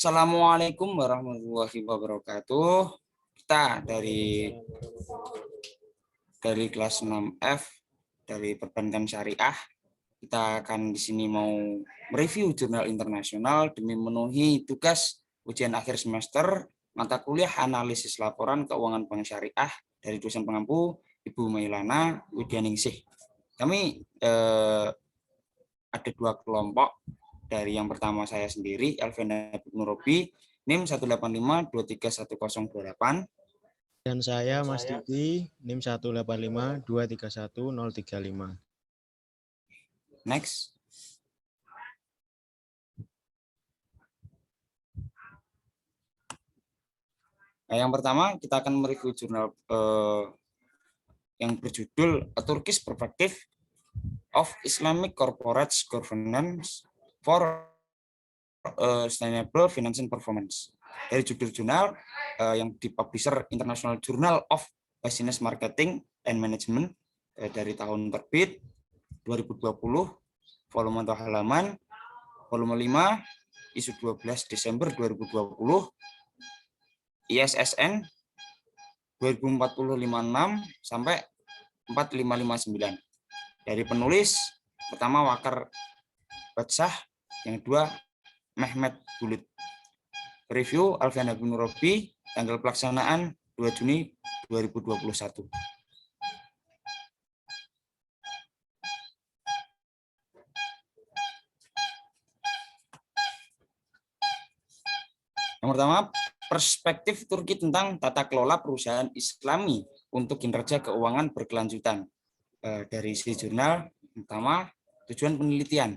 Assalamualaikum warahmatullahi wabarakatuh. Kita dari kelas 6F dari Perbankan Syariah. Kita akan di sini mau mereview jurnal internasional demi memenuhi tugas ujian akhir semester mata kuliah analisis laporan keuangan bank syariah dari dosen pengampu Ibu Mailana Widianingsih. Kami ada dua kelompok. Dari yang pertama saya sendiri, Alvena Nurobi, NIM 185231028. Dan saya Mas Diki, NIM 185231035. Next. Nah, yang pertama kita akan mereview jurnal yang berjudul A Turkish Perspective of Islamic Corporate Governance for Sustainable Financial Performance. Dari judul jurnal yang dipublisher International Journal of Business Marketing and Management dari tahun terbit 2020, volume atau halaman, volume 5, isu 12 Desember 2020, ISSN 204056 sampai 4559. Dari penulis pertama Wakar Batsah, yang kedua Mehmet Bulut. Review Alfiana bin Robi, tanggal pelaksanaan 2 Juni 2021. Yang pertama, perspektif Turki tentang tata kelola perusahaan Islami untuk kinerja keuangan berkelanjutan. Dari isi jurnal, pertama, tujuan penelitian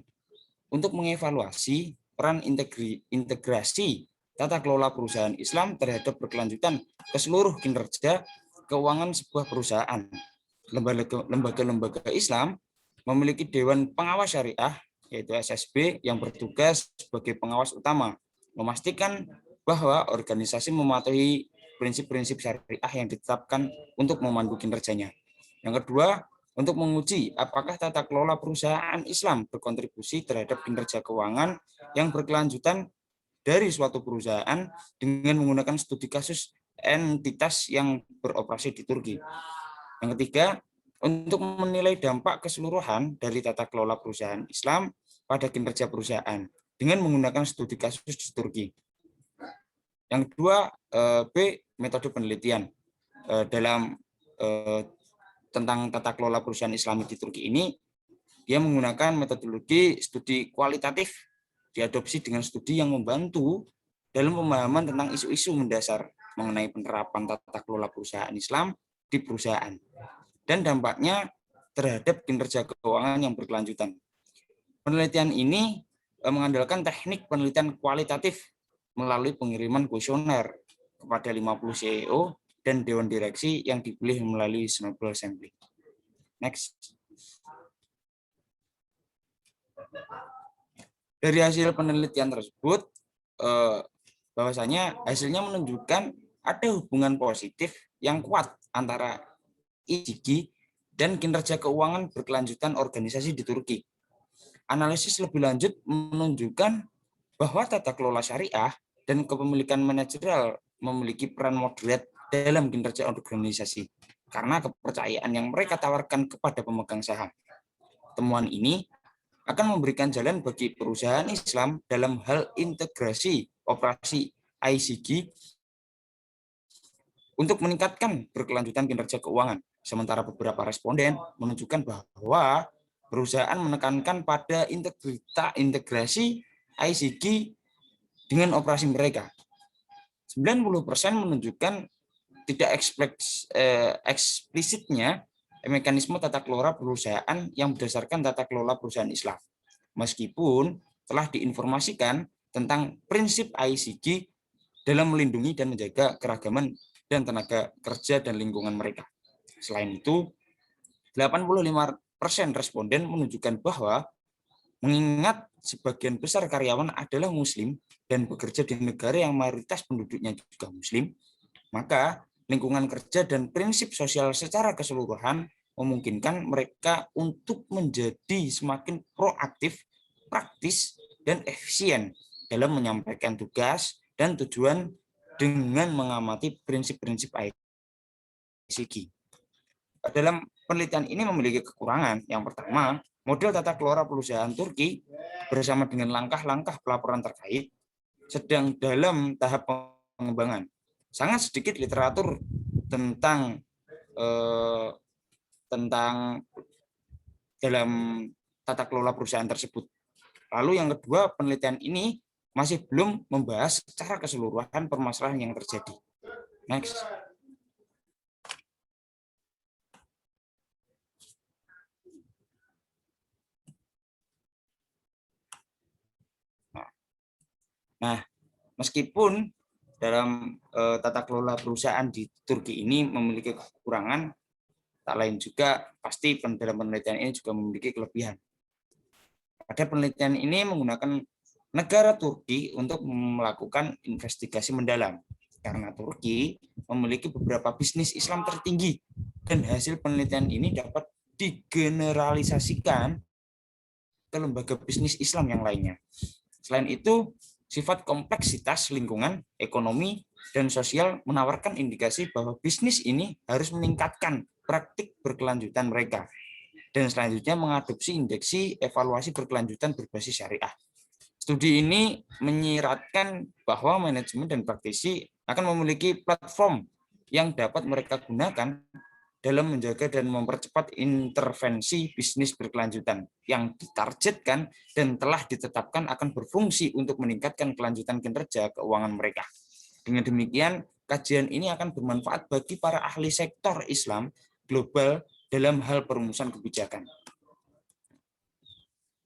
untuk mengevaluasi peran integrasi tata kelola perusahaan Islam terhadap berkelanjutan ke seluruh kinerja keuangan sebuah perusahaan. Lembaga-lembaga Islam memiliki Dewan Pengawas Syariah, yaitu SSB, yang bertugas sebagai pengawas utama, memastikan bahwa organisasi mematuhi prinsip-prinsip syariah yang ditetapkan untuk memandu kinerjanya. Yang kedua, untuk menguji apakah tata kelola perusahaan Islam berkontribusi terhadap kinerja keuangan yang berkelanjutan dari suatu perusahaan dengan menggunakan studi kasus entitas yang beroperasi di Turki. Yang ketiga, untuk menilai dampak keseluruhan dari tata kelola perusahaan Islam pada kinerja perusahaan dengan menggunakan studi kasus di Turki. Yang kedua, B, metode penelitian. Dalam tentang tata kelola perusahaan Islami di Turki ini, dia menggunakan metodologi studi kualitatif, diadopsi dengan studi yang membantu dalam pemahaman tentang isu-isu mendasar mengenai penerapan tata kelola perusahaan Islam di perusahaan dan dampaknya terhadap kinerja keuangan yang berkelanjutan. Penelitian ini mengandalkan teknik penelitian kualitatif melalui pengiriman kuesioner kepada 50 CEO dan Dewan Direksi yang dipilih melalui sample sampling. Next. Dari hasil penelitian tersebut, bahwasanya hasilnya menunjukkan ada hubungan positif yang kuat antara IGG dan kinerja keuangan berkelanjutan organisasi di Turki. Analisis lebih lanjut menunjukkan bahwa tata kelola syariah dan kepemilikan manajerial memiliki peran moderat dalam kinerja organisasi karena kepercayaan yang mereka tawarkan kepada pemegang saham. Temuan ini akan memberikan jalan bagi perusahaan Islam dalam hal integrasi operasi ICG untuk meningkatkan berkelanjutan kinerja keuangan. Sementara beberapa responden menunjukkan bahwa perusahaan menekankan pada integrasi ICG dengan operasi mereka. 90% menunjukkan tidak eksplisitnya mekanisme tata kelola perusahaan yang berdasarkan tata kelola perusahaan Islam. Meskipun telah diinformasikan tentang prinsip ICG dalam melindungi dan menjaga keragaman dan tenaga kerja dan lingkungan mereka. Selain itu, 85% responden menunjukkan bahwa mengingat sebagian besar karyawan adalah Muslim dan bekerja di negara yang mayoritas penduduknya juga Muslim, maka lingkungan kerja dan prinsip sosial secara keseluruhan memungkinkan mereka untuk menjadi semakin proaktif, praktis, dan efisien dalam menyampaikan tugas dan tujuan dengan mengamati prinsip-prinsip ICG. Dalam penelitian ini memiliki kekurangan. Yang pertama, model tata kelola perusahaan Turki bersama dengan langkah-langkah pelaporan terkait sedang dalam tahap pengembangan. Sangat sedikit literatur tentang dalam tata kelola perusahaan tersebut. Lalu yang kedua, penelitian ini masih belum membahas secara keseluruhan permasalahan yang terjadi. Next. Nah, meskipun dalam tata kelola perusahaan di Turki ini memiliki kekurangan, tak lain juga pasti dalam penelitian ini juga memiliki kelebihan. Pada penelitian ini menggunakan negara Turki untuk melakukan investigasi mendalam. Karena Turki memiliki beberapa bisnis Islam tertinggi dan hasil penelitian ini dapat digeneralisasikan ke lembaga bisnis Islam yang lainnya. Selain itu, sifat kompleksitas lingkungan, ekonomi, dan sosial menawarkan indikasi bahwa bisnis ini harus meningkatkan praktik berkelanjutan mereka. Dan selanjutnya mengadopsi indeksi evaluasi berkelanjutan berbasis syariah. Studi ini menyiratkan bahwa manajemen dan praktisi akan memiliki platform yang dapat mereka gunakan dalam menjaga dan mempercepat intervensi bisnis berkelanjutan yang ditargetkan dan telah ditetapkan akan berfungsi untuk meningkatkan kelanjutan kinerja keuangan mereka. Dengan demikian, kajian ini akan bermanfaat bagi para ahli sektor Islam global dalam hal perumusan kebijakan.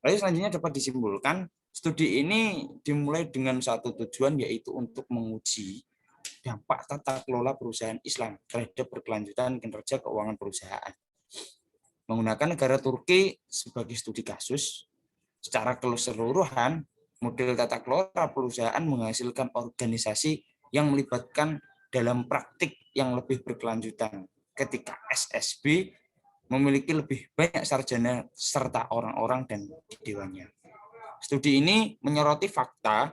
Lalu selanjutnya dapat disimpulkan, studi ini dimulai dengan satu tujuan, yaitu untuk menguji dampak tata kelola perusahaan Islam terhadap berkelanjutan kinerja keuangan perusahaan. Menggunakan negara Turki sebagai studi kasus, secara keseluruhan, model tata kelola perusahaan menghasilkan organisasi yang melibatkan dalam praktik yang lebih berkelanjutan ketika SSB memiliki lebih banyak sarjana serta orang-orang dan dewannya. Studi ini menyoroti fakta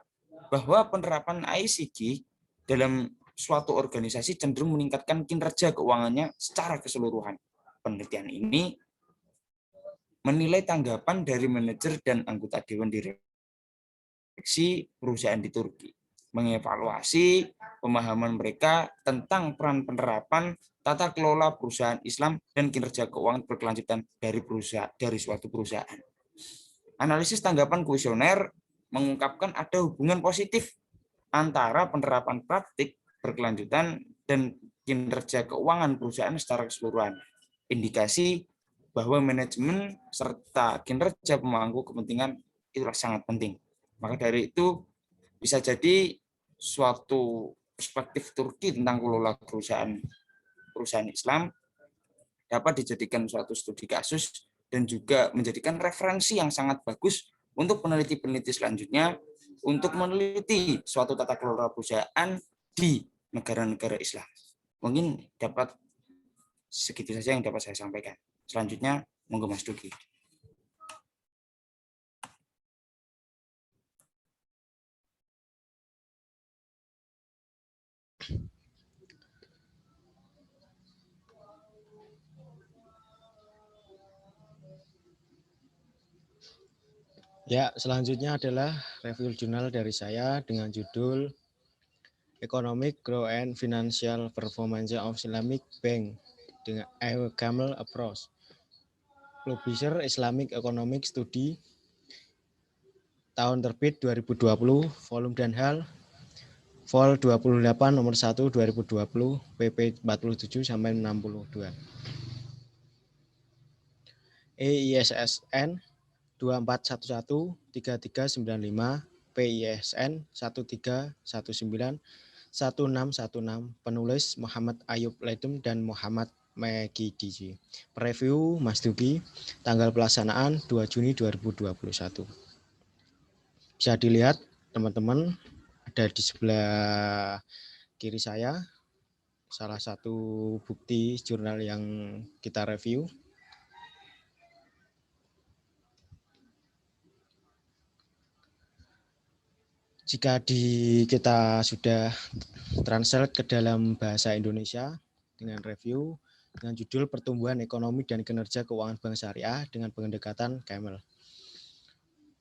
bahwa penerapan ICG dalam suatu organisasi cenderung meningkatkan kinerja keuangannya secara keseluruhan. Penelitian ini menilai tanggapan dari manajer dan anggota dewan direksi perusahaan di Turki, mengevaluasi pemahaman mereka tentang peran penerapan tata kelola perusahaan Islam dan kinerja keuangan berkelanjutan dari suatu perusahaan. Analisis tanggapan kuesioner mengungkapkan ada hubungan positif antara penerapan praktik berkelanjutan dan kinerja keuangan perusahaan secara keseluruhan. Indikasi bahwa manajemen serta kinerja pemangku kepentingan itulah sangat penting. Maka dari itu bisa jadi suatu perspektif Turki tentang kelola perusahaan Islam dapat dijadikan suatu studi kasus dan juga menjadikan referensi yang sangat bagus untuk peneliti-peneliti selanjutnya untuk meneliti suatu tata kelola perusahaan di negara-negara Islam. Mungkin dapat segitu saja yang dapat saya sampaikan. Selanjutnya, monggo Mas Duki. Ya, selanjutnya adalah review jurnal dari saya dengan judul Economic Growth and Financial Performance of Islamic Bank dengan Camel Approach. Publisher Islamic Economic Study, tahun terbit 2020, volume dan hal Vol 28 nomor 1 2020 pp 47 sampai 62. EISSN 24113395, PISN 13191616, penulis Muhammad Ayub Ledum dan Muhammad Megidiji. Preview Mas Duki, tanggal pelaksanaan 2 Juni 2021. Bisa dilihat teman-teman, ada di sebelah kiri saya salah satu bukti jurnal yang kita review. Jika kita sudah translate ke dalam bahasa Indonesia dengan review dengan judul Pertumbuhan Ekonomi dan Kinerja Keuangan Bank Syariah dengan pendekatan Camel.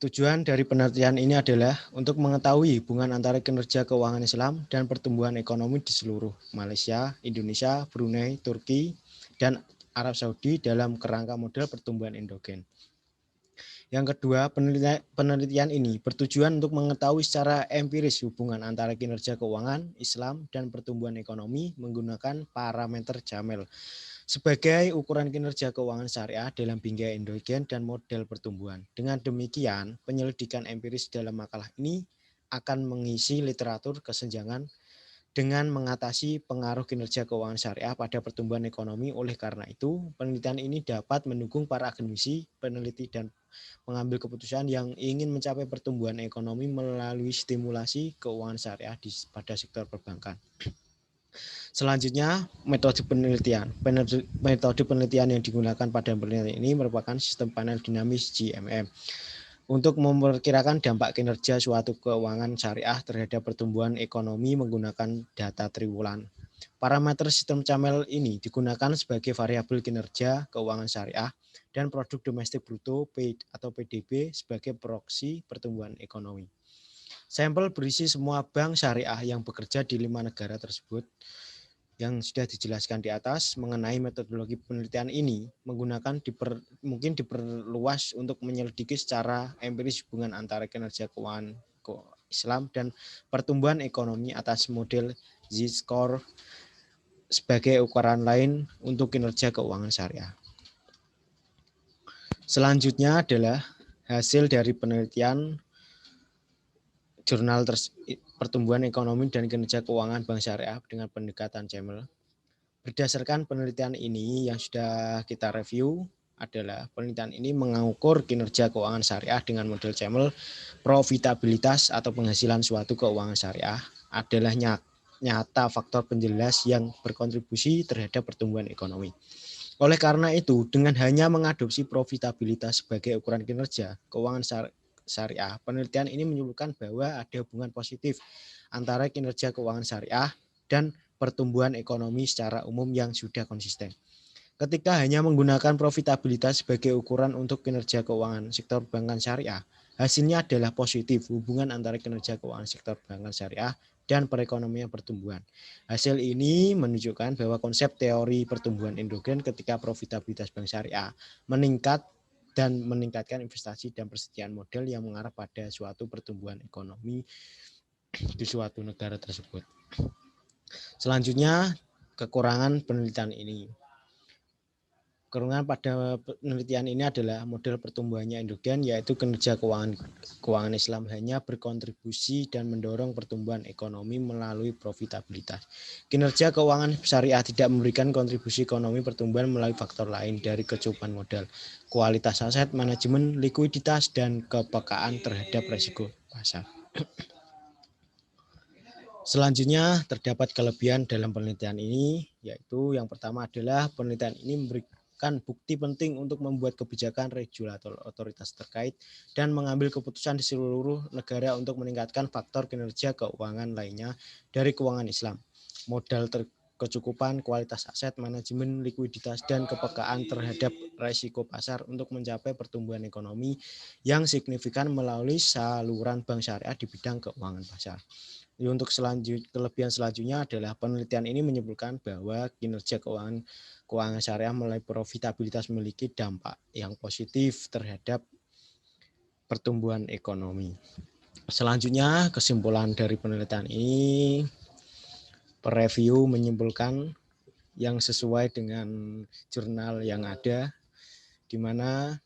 Tujuan dari penelitian ini adalah untuk mengetahui hubungan antara kinerja keuangan Islam dan pertumbuhan ekonomi di seluruh Malaysia, Indonesia, Brunei, Turki, dan Arab Saudi dalam kerangka model pertumbuhan endogen. Yang kedua, penelitian ini bertujuan untuk mengetahui secara empiris hubungan antara kinerja keuangan Islam dan pertumbuhan ekonomi menggunakan parameter Jamel sebagai ukuran kinerja keuangan syariah dalam bingkai endogen dan model pertumbuhan. Dengan demikian, penyelidikan empiris dalam makalah ini akan mengisi literatur kesenjangan dengan mengatasi pengaruh kinerja keuangan syariah pada pertumbuhan ekonomi. Oleh karena itu, penelitian ini dapat mendukung para akademisi, peneliti, dan pengambil keputusan yang ingin mencapai pertumbuhan ekonomi melalui stimulasi keuangan syariah pada sektor perbankan. Selanjutnya, metode penelitian. Metode penelitian yang digunakan pada penelitian ini merupakan sistem panel dinamis GMM untuk memperkirakan dampak kinerja suatu keuangan syariah terhadap pertumbuhan ekonomi menggunakan data triwulan. Parameter sistem Camel ini digunakan sebagai variabel kinerja keuangan syariah dan produk domestik bruto atau PDB sebagai proksi pertumbuhan ekonomi. Sampel berisi semua bank syariah yang bekerja di 5 negara tersebut. Yang sudah dijelaskan di atas mengenai metodologi penelitian ini mungkin diperluas untuk menyelidiki secara empiris hubungan antara kinerja keuangan Islam dan pertumbuhan ekonomi atas model Z-score sebagai ukuran lain untuk kinerja keuangan syariah. Selanjutnya adalah hasil dari penelitian jurnal pertumbuhan ekonomi dan kinerja keuangan Bank Syariah dengan pendekatan Camel. Berdasarkan penelitian ini yang sudah kita review adalah penelitian ini mengukur kinerja keuangan syariah dengan model Camel. Profitabilitas atau penghasilan suatu keuangan syariah adalah nyata faktor penjelas yang berkontribusi terhadap pertumbuhan ekonomi. Oleh karena itu, dengan hanya mengadopsi profitabilitas sebagai ukuran kinerja keuangan syariah, penelitian ini menyebutkan bahwa ada hubungan positif antara kinerja keuangan syariah dan pertumbuhan ekonomi secara umum yang sudah konsisten. Ketika hanya menggunakan profitabilitas sebagai ukuran untuk kinerja keuangan sektor perbankan syariah, hasilnya adalah positif hubungan antara kinerja keuangan sektor perbankan syariah dan perekonomian pertumbuhan. Hasil ini menunjukkan bahwa konsep teori pertumbuhan endogen ketika profitabilitas bank syariah meningkat dan meningkatkan investasi dan persediaan modal yang mengarah pada suatu pertumbuhan ekonomi di suatu negara tersebut. Selanjutnya, kekurangan penelitian ini. Kekurangan pada penelitian ini adalah model pertumbuhannya endogen, yaitu kinerja keuangan Islam hanya berkontribusi dan mendorong pertumbuhan ekonomi melalui profitabilitas. Kinerja keuangan syariah tidak memberikan kontribusi ekonomi pertumbuhan melalui faktor lain dari kecukupan modal, kualitas aset, manajemen, likuiditas, dan kepekaan terhadap risiko pasar. Selanjutnya terdapat kelebihan dalam penelitian ini, yaitu yang pertama adalah penelitian ini memberikan bukti penting untuk membuat kebijakan regulator otoritas terkait dan mengambil keputusan di seluruh negara untuk meningkatkan faktor kinerja keuangan lainnya dari keuangan Islam. Modal kecukupan, kualitas aset, manajemen, likuiditas, dan kepekaan terhadap risiko pasar untuk mencapai pertumbuhan ekonomi yang signifikan melalui saluran bank syariah di bidang keuangan pasar. Untuk kelebihan selanjutnya adalah penelitian ini menyebutkan bahwa kinerja keuangan syariah melalui profitabilitas memiliki dampak yang positif terhadap pertumbuhan ekonomi. Selanjutnya, kesimpulan dari penelitian ini, pereview menyimpulkan yang sesuai dengan jurnal yang ada, di mana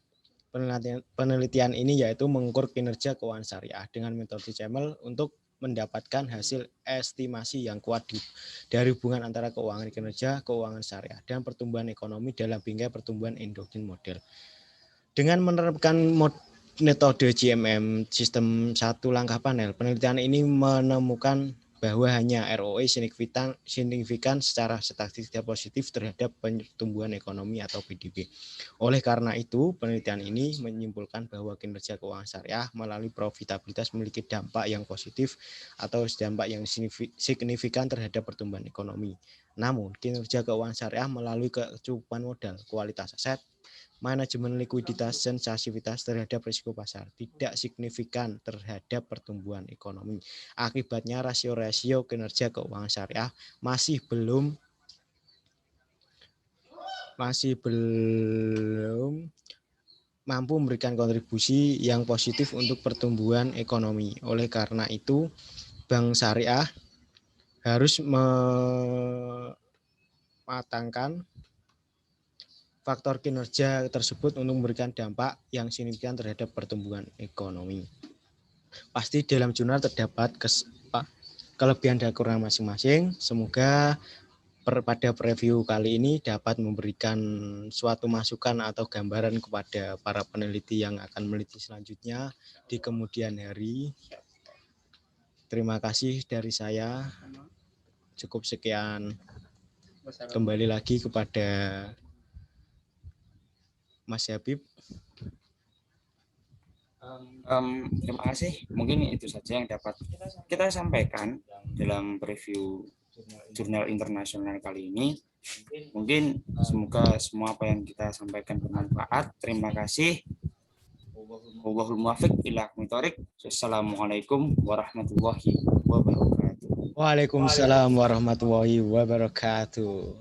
penelitian ini yaitu mengukur kinerja keuangan syariah dengan metode Camel untuk mendapatkan hasil estimasi yang kuat dari hubungan antara keuangan kinerja, keuangan syariah, dan pertumbuhan ekonomi dalam bingkai pertumbuhan endogen model. Dengan menerapkan metode GMM sistem satu langkah panel, penelitian ini menemukan bahwa hanya ROE signifikan secara statistik positif terhadap pertumbuhan ekonomi atau PDB. Oleh karena itu, penelitian ini menyimpulkan bahwa kinerja keuangan syariah melalui profitabilitas memiliki dampak yang positif atau dampak yang signifikan terhadap pertumbuhan ekonomi. Namun, kinerja keuangan syariah melalui kecukupan modal, kualitas aset, manajemen likuiditas, sensitivitas terhadap risiko pasar tidak signifikan terhadap pertumbuhan ekonomi. Akibatnya rasio-rasio kinerja keuangan syariah masih belum mampu memberikan kontribusi yang positif untuk pertumbuhan ekonomi. Oleh karena itu, Bank Syariah harus mematangkan faktor kinerja tersebut untuk memberikan dampak yang signifikan terhadap pertumbuhan ekonomi. Pasti dalam jurnal terdapat kelebihan dan kekurangan masing-masing. Semoga pada preview kali ini dapat memberikan suatu masukan atau gambaran kepada para peneliti yang akan meneliti selanjutnya di kemudian hari. Terima kasih dari saya. Cukup sekian. Kembali lagi kepada Mas Habib. Terima kasih. Mungkin itu saja yang dapat kita sampaikan dalam preview jurnal internasional kali ini. Mungkin semoga semua apa yang kita sampaikan bermanfaat. Terima kasih. Wallahul muwaffiq ila aqwamit thoriq. Assalamualaikum warahmatullahi wabarakatuh. Waalaikumsalam warahmatullahi wabarakatuh.